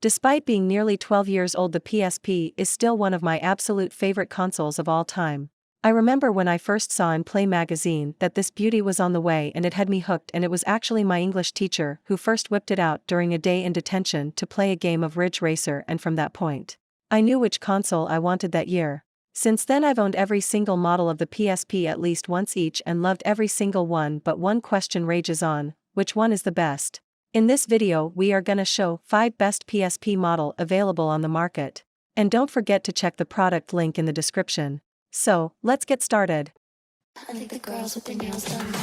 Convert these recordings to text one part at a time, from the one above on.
Despite being nearly 12 years old, the PSP is still one of my absolute favorite consoles of all time. I remember when I first saw in Play magazine that this beauty was on the way, and it had me hooked, and it was actually my English teacher who first whipped it out during a day in detention to play a game of Ridge Racer, and from that point, I knew which console I wanted that year. Since then I've owned every single model of the PSP at least once each and loved every single one, but one question rages on: which one is the best? In this video we are gonna show 5 best PSP model available on the market. And don't forget to check the product link in the description. So, let's get started. I think the girls with their nails done now.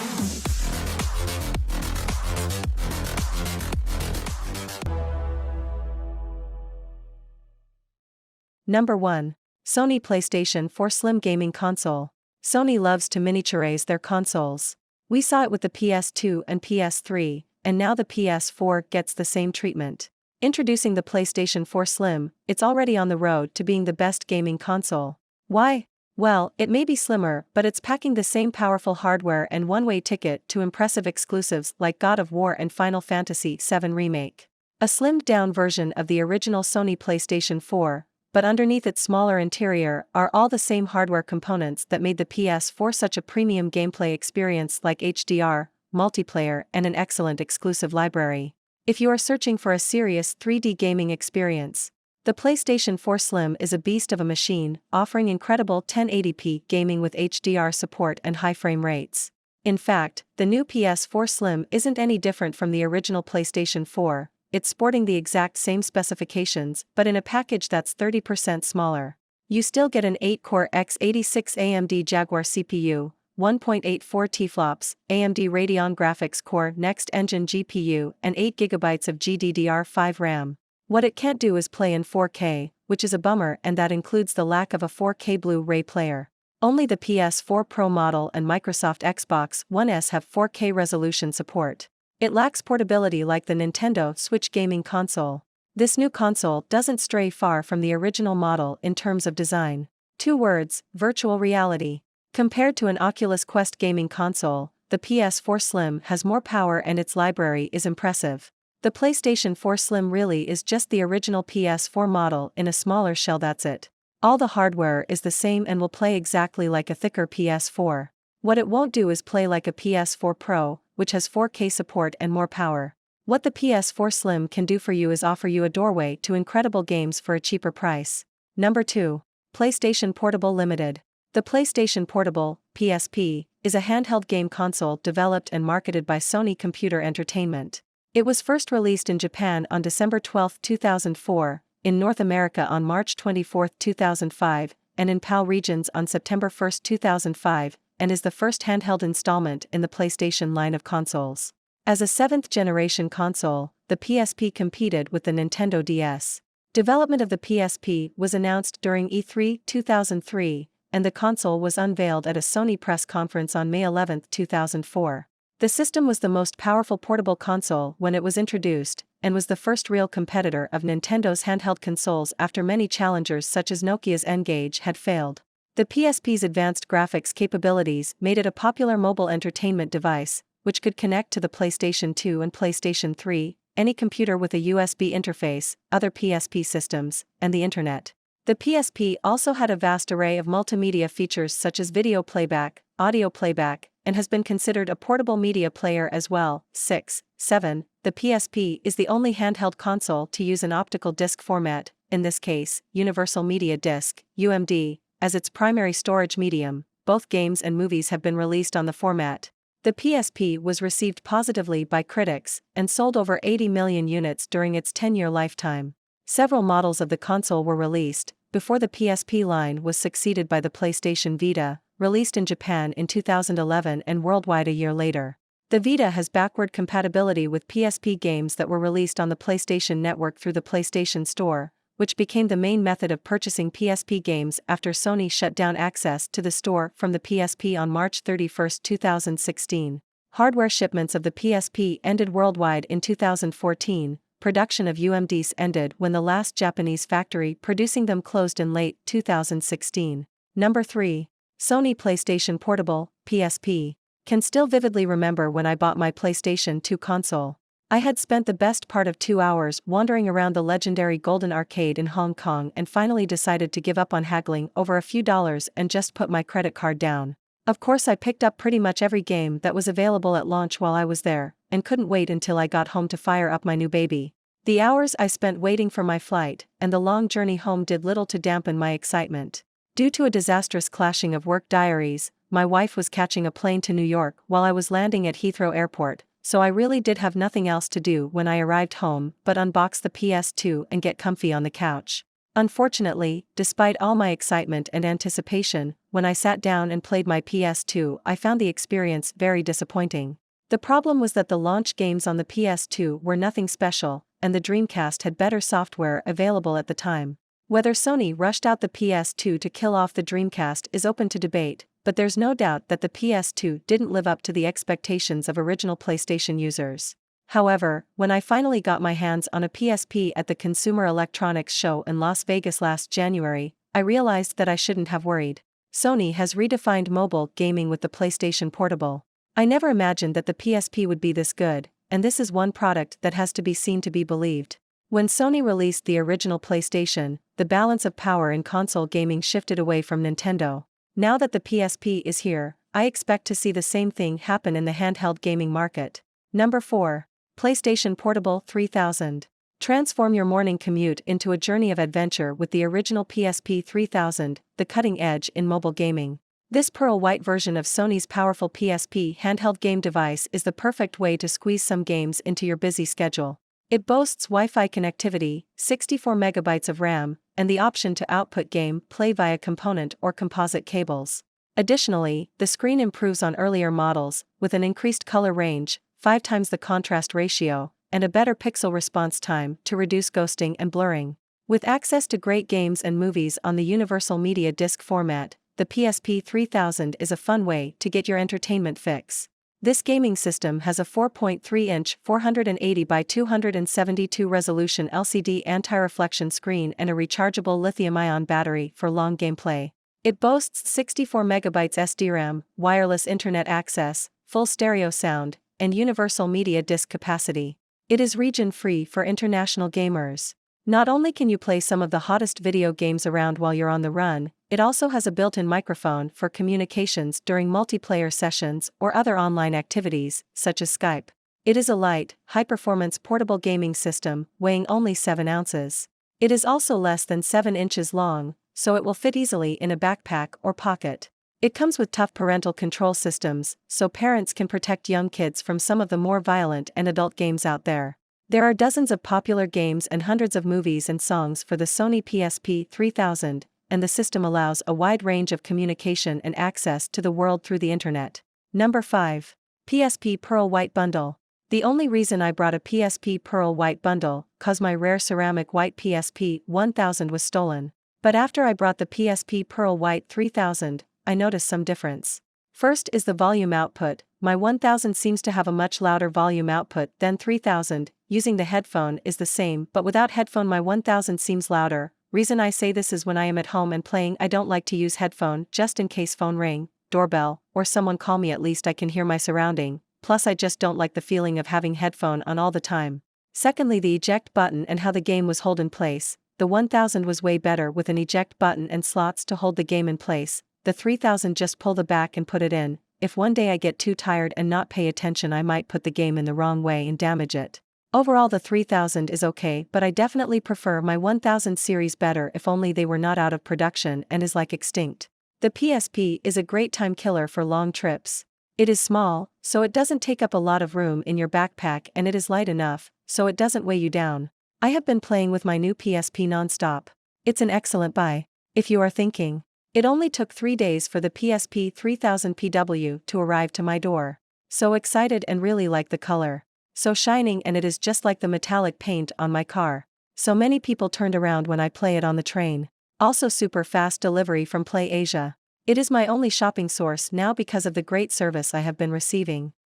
Number 1. Sony PlayStation 4 Slim Gaming Console. Sony loves to miniaturize their consoles. We saw it with the PS2 and PS3, and now the PS4 gets the same treatment. Introducing the PlayStation 4 Slim, it's already on the road to being the best gaming console. Why? Well, it may be slimmer, but it's packing the same powerful hardware and one-way ticket to impressive exclusives like God of War and Final Fantasy VII Remake. A slimmed-down version of the original Sony PlayStation 4, but underneath its smaller interior are all the same hardware components that made the PS4 such a premium gameplay experience, like HDR, multiplayer, and an excellent exclusive library. If you are searching for a serious 3D gaming experience, the PlayStation 4 Slim is a beast of a machine, offering incredible 1080p gaming with HDR support and high frame rates. In fact, the new PS4 Slim isn't any different from the original PlayStation 4, it's sporting the exact same specifications but in a package that's 30% smaller. You still get an 8-core x86 AMD Jaguar CPU, 1.84 teraflops, AMD Radeon Graphics Core Next Engine GPU, and 8GB of GDDR5 RAM. What it can't do is play in 4K, which is a bummer, and that includes the lack of a 4K Blu-ray player. Only the PS4 Pro model and Microsoft Xbox One S have 4K resolution support. It lacks portability like the Nintendo Switch gaming console. This new console doesn't stray far from the original model in terms of design. 2 words: virtual reality. Compared to an Oculus Quest gaming console, the PS4 Slim has more power and its library is impressive. The PlayStation 4 Slim really is just the original PS4 model in a smaller shell, that's it. All the hardware is the same and will play exactly like a thicker PS4. What it won't do is play like a PS4 Pro, which has 4K support and more power. What the PS4 Slim can do for you is offer you a doorway to incredible games for a cheaper price. Number 2. PlayStation Portable Limited. The PlayStation Portable, PSP, is a handheld game console developed and marketed by Sony Computer Entertainment. It was first released in Japan on December 12, 2004, in North America on March 24, 2005, and in PAL regions on September 1, 2005, and is the first handheld installment in the PlayStation line of consoles. As a 7th-generation console, the PSP competed with the Nintendo DS. Development of the PSP was announced during E3 2003, and the console was unveiled at a Sony press conference on May 11, 2004. The system was the most powerful portable console when it was introduced, and was the first real competitor of Nintendo's handheld consoles after many challengers such as Nokia's N-Gage had failed. The PSP's advanced graphics capabilities made it a popular mobile entertainment device, which could connect to the PlayStation 2 and PlayStation 3, any computer with a USB interface, other PSP systems, and the Internet. The PSP also had a vast array of multimedia features such as video playback, audio playback, and has been considered a portable media player as well. 6. 7. The PSP is the only handheld console to use an optical disc format, in this case, Universal Media Disc, UMD, as its primary storage medium. Both games and movies have been released on the format. The PSP was received positively by critics and sold over 80 million units during its 10-year lifetime. Several models of the console were released before the PSP line was succeeded by the PlayStation Vita, released in Japan in 2011 and worldwide a year later. The Vita has backward compatibility with PSP games that were released on the PlayStation Network through the PlayStation Store, which became the main method of purchasing PSP games after Sony shut down access to the store from the PSP on March 31, 2016. Hardware shipments of the PSP ended worldwide in 2014. Production of UMDs ended when the last Japanese factory producing them closed in late 2016. Number 3. Sony PlayStation Portable, PSP. Can still vividly remember when I bought my PlayStation 2 console. I had spent the best part of 2 hours wandering around the legendary Golden Arcade in Hong Kong and finally decided to give up on haggling over a few dollars and just put my credit card down. Of course, I picked up pretty much every game that was available at launch while I was there, and couldn't wait until I got home to fire up my new baby. The hours I spent waiting for my flight and the long journey home did little to dampen my excitement. Due to a disastrous clashing of work diaries, my wife was catching a plane to New York while I was landing at Heathrow Airport, so I really did have nothing else to do when I arrived home but unbox the PS2 and get comfy on the couch. Unfortunately, despite all my excitement and anticipation, when I sat down and played my PS2, I found the experience very disappointing. The problem was that the launch games on the PS2 were nothing special, and the Dreamcast had better software available at the time. Whether Sony rushed out the PS2 to kill off the Dreamcast is open to debate, but there's no doubt that the PS2 didn't live up to the expectations of original PlayStation users. However, when I finally got my hands on a PSP at the Consumer Electronics Show in Las Vegas last January, I realized that I shouldn't have worried. Sony has redefined mobile gaming with the PlayStation Portable. I never imagined that the PSP would be this good, and this is one product that has to be seen to be believed. When Sony released the original PlayStation, the balance of power in console gaming shifted away from Nintendo. Now that the PSP is here, I expect to see the same thing happen in the handheld gaming market. Number 4. PlayStation Portable 3000. Transform your morning commute into a journey of adventure with the original PSP 3000, the cutting edge in mobile gaming. This pearl white version of Sony's powerful PSP handheld game device is the perfect way to squeeze some games into your busy schedule. It boasts Wi-Fi connectivity, 64 megabytes of RAM, and the option to output game play via component or composite cables. Additionally, the screen improves on earlier models, with an increased color range, 5 times the contrast ratio, and a better pixel response time to reduce ghosting and blurring. With access to great games and movies on the Universal Media Disc format, the PSP 3000 is a fun way to get your entertainment fix. This gaming system has a 4.3-inch 480 by 272 resolution LCD anti-reflection screen and a rechargeable lithium-ion battery for long gameplay. It boasts 64 megabytes SDRAM, wireless internet access, full stereo sound, and universal media disc capacity. It is region-free for international gamers. Not only can you play some of the hottest video games around while you're on the run, it also has a built-in microphone for communications during multiplayer sessions or other online activities, such as Skype. It is a light, high-performance portable gaming system, weighing only 7 ounces. It is also less than 7 inches long, so it will fit easily in a backpack or pocket. It comes with tough parental control systems, so parents can protect young kids from some of the more violent and adult games out there. There are dozens of popular games and hundreds of movies and songs for the Sony PSP 3000, and the system allows a wide range of communication and access to the world through the internet. Number 5. PSP Pearl White Bundle. The only reason I brought a PSP Pearl White Bundle, cause my rare ceramic white PSP 1000 was stolen. But after I brought the PSP Pearl White 3000, I noticed some difference. First is the volume output. My 1000 seems to have a much louder volume output than 3000. Using the headphone is the same, but without headphone my 1000 seems louder. Reason I say this is when I am at home and playing, I don't like to use headphone just in case phone ring, doorbell, or someone call me. At least I can hear my surrounding. Plus I just don't like the feeling of having headphone on all the time. Secondly, the eject button and how the game was held in place. The 1000 was way better with an eject button and slots to hold the game in place. The 3000 just pull the back and put it in. If one day I get too tired and not pay attention, I might put the game in the wrong way and damage it. Overall the 3000 is okay, but I definitely prefer my 1000 series better, if only they were not out of production and is like extinct. The PSP is a great time killer for long trips. It is small, so it doesn't take up a lot of room in your backpack, and it is light enough, so it doesn't weigh you down. I have been playing with my new PSP non-stop. It's an excellent buy. If you are thinking. It only took 3 days for the PSP 3000 PW to arrive to my door. So excited and really like the color. So shining, and it is just like the metallic paint on my car. So many people turned around when I play it on the train. Also super fast delivery from Play Asia. It is my only shopping source now because of the great service I have been receiving.